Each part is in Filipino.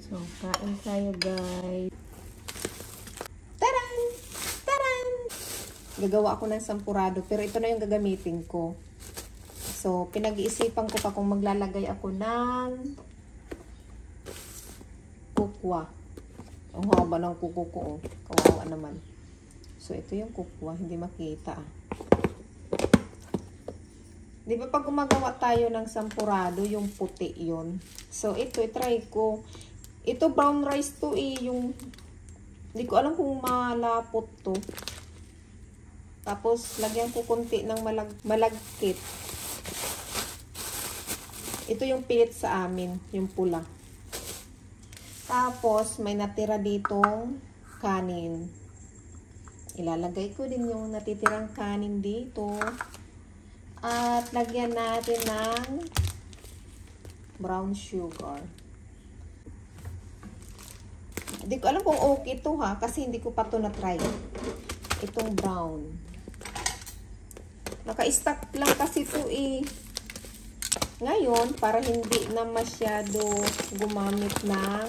So, kain tayo guys. Taran! Taran! Gagawa ako ng sampurado, pero ito na yung gagamitin ko. So, pinag-iisipan ko pa kung maglalagay ako ng kukwa. Ang haba ng kuko ko, oh. Kawawa naman. So, ito yung kukwa, hindi makita. Di ba pag gumagawa tayo ng sampurado, yung puti yun. So, ito, try ko. Ito, brown rice to yung, hindi ko alam kung malapot to. Tapos, lagyan ko konti ng malagkit. Ito yung pilit sa amin, yung pula. Tapos, may natira ditong kanin. Ilalagay ko din yung natitirang kanin dito. At lagyan natin ng brown sugar. Hindi ko alam kung okay ito ha, kasi hindi ko pa ito na-try. Itong brown. Naka-stack lang kasi ito Ngayon, para hindi na masyado gumamit ng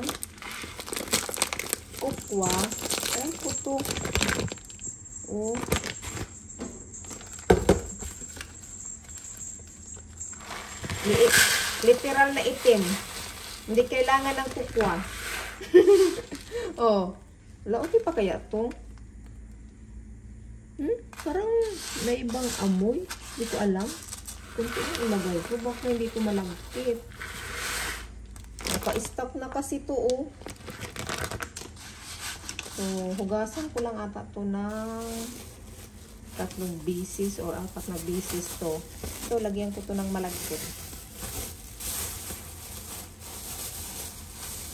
kukwa. Alam ko ito. Oh. Literal na itim. Hindi kailangan ng kukwa. Oh. Wala, okay pa kaya ito? Parang may ibang amoy. Hindi ko alam. Kung ito ilagay ko, baka hindi ko malagkit. Naka-stop na kasi ito, oh. So, hugasan ko lang ata ito ng 3 bisis or 4 na bisis to. So, lagyan ko ito ng malagkit.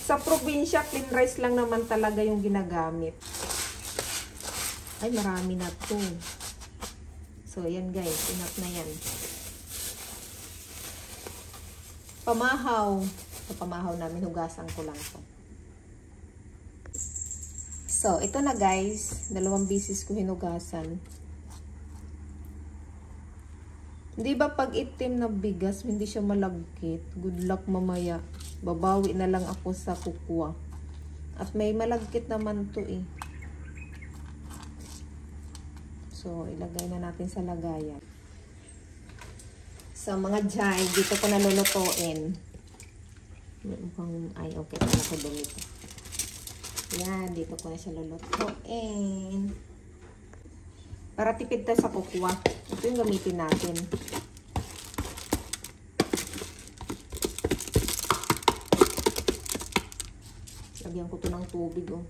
Sa probinsya, plain rice lang naman talaga yung ginagamit. Ay, marami na to. So, yan guys. Enough na yan. Pamahaw. Sa pamahaw namin, hugasan ko lang to. So, ito na guys. 2 bisis ko hinugasan. Hindi ba pag itim na bigas, hindi siya malagkit? Good luck mamaya. Babawi na lang ako sa kukwa. At may malagkit naman to So, ilagay na natin sa lagayan. So, mga jay, dito ko nalulutuin. Ay, okay. Para ko dumito. Yan, dito ko na siya lulutuin. Para tipid tayo sa kukwa. Ito yung gamitin natin. Lagyan ko ito ng tubig, oh.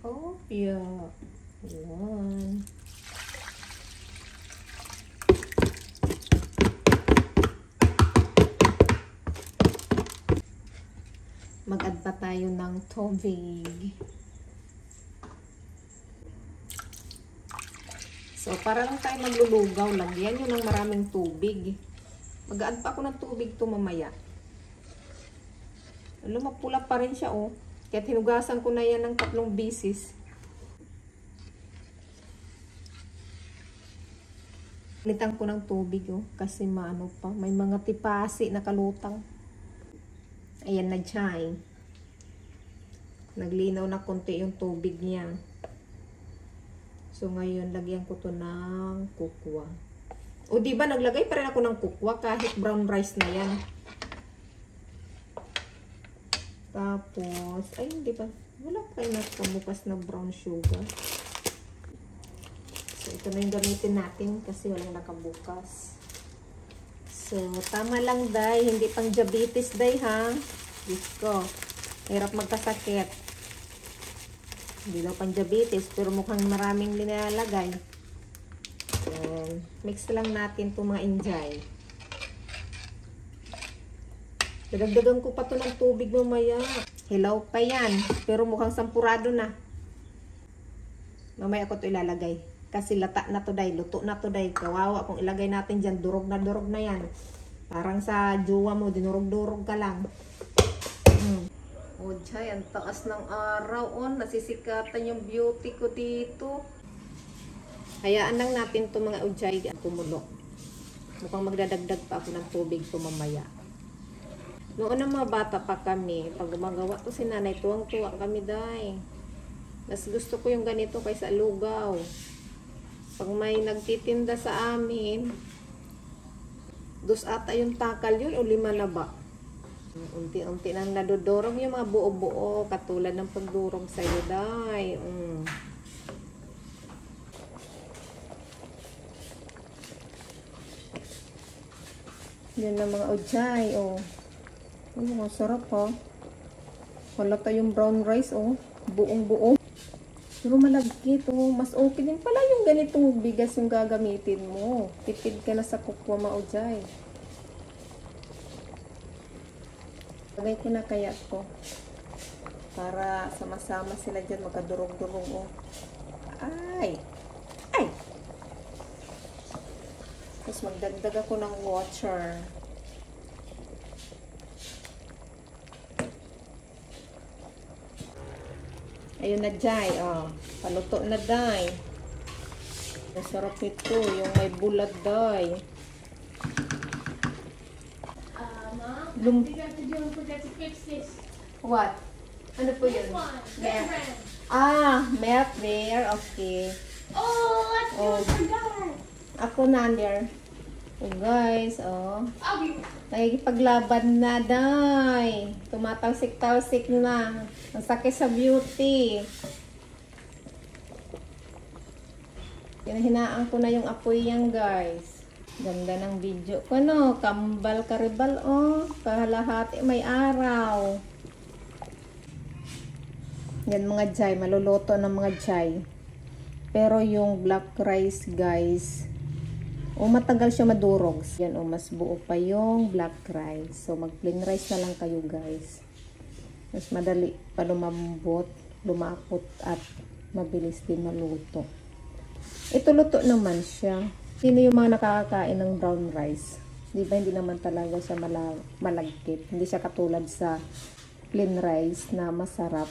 Oh, yeah. Ayan. Mag-add pa tayo ng tubig. So, para lang tayo maglulugaw, lagyan nyo ng maraming tubig. Mag-add pa ako ng tubig to mamaya. Alam, mapula pa rin siya, oh. Kaya hinugasan ko na yan ng 3 bisis. Litan ko ng tubig, oh. Kasi maano pa. May mga tipasi na kalutang. Ayan na chay. Naglinaw na konti yung tubig niya. So, ngayon, lagyan ko to ng kukwa. O, diba, naglagay pa rin ako ng kukwa kahit brown rice na yan. Tapos, ay, hindi pa. Wala pa yung nakabukas na brown sugar. So, ito na yung gamitin natin kasi walang nakabukas. So, tama lang, day. Hindi pang diabetes, day, ha? Diyos ko. Hirap magkasakit. Hindi daw pang diabetes, pero mukhang maraming linalagay. Ayan. Mix lang natin itong mga injay. Dadagdagan ko pa ito ng tubig mamaya. Hilaw pa yan. Pero mukhang sampurado na. Mamaya ko ito ilalagay. Kasi lata na to, day. Luto na to, day. Kawawa kung ilagay natin dyan. Durog na yan. Parang sa jowa mo, dinurog-durog ka lang. O, jay, ang taas ng araw. O, nasisikatan yung beauty ko dito. Hayaan lang natin ito mga ujay kumulo. Mukhang magdadagdag pa ako ng tubig ko mamaya. Noon na mga bata pa kami, pag gumagawa ko si nanay, tuwang-tuwa kami day. Mas gusto ko yung ganito kaysa lugaw. Pag may nagtitinda sa amin, 2 ata yung takal yun o 5 na ba? Unti-unti nang nadudurog yung mga buo-buo, katulad ng pagdurog sa'yo day. Yan na mga ujay, oh. Ang sarap, ha. Wala tayong brown rice, oh. Buong-buo. Pero malagkit, oh. Mas okay din pala yung ganitong bigas yung gagamitin mo. Tipid ka na sa kukwa, mga ujay. Lagay ko na kaya ko. Para sama-sama sila dyan, magkadurog-durog, oh. Ay! Ay! Tapos magdagdag ako ng water. Ayun na, Jai. Oh, paluto na, Day. Masarap ito. Yung may bulat, Day. Mom, we got to do and forget to fix this. What? Ano po yun? Bear. Melt there. Okay. Oh, let's do Oh. it for God. Ako na, there. Oh, guys. Oh. I'll be Nakikipaglaban na, Day. Tumatalsik-talsik na. Ang sakit sa beauty. Hinahinaan ko na yung apoy yan, guys. Ganda ng video ko, no? Kambal karibal, oh. Kahalahati may araw. Yan mga jay. Maluluto ng mga jay. Pero yung black rice, guys, matagal siya madurog. Yan, mas buo pa yung black rice. So, mag-plain rice na lang kayo, guys. Mas madali pa lumambot, lumapot, at mabilis din maluto. Ito, luto naman siya. Sino yung mga nakakakain ng brown rice? Di ba, hindi naman talaga siya malagkit. Hindi siya katulad sa plain rice na masarap.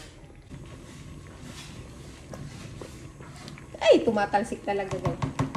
Ay, tumatalsik talaga, guys.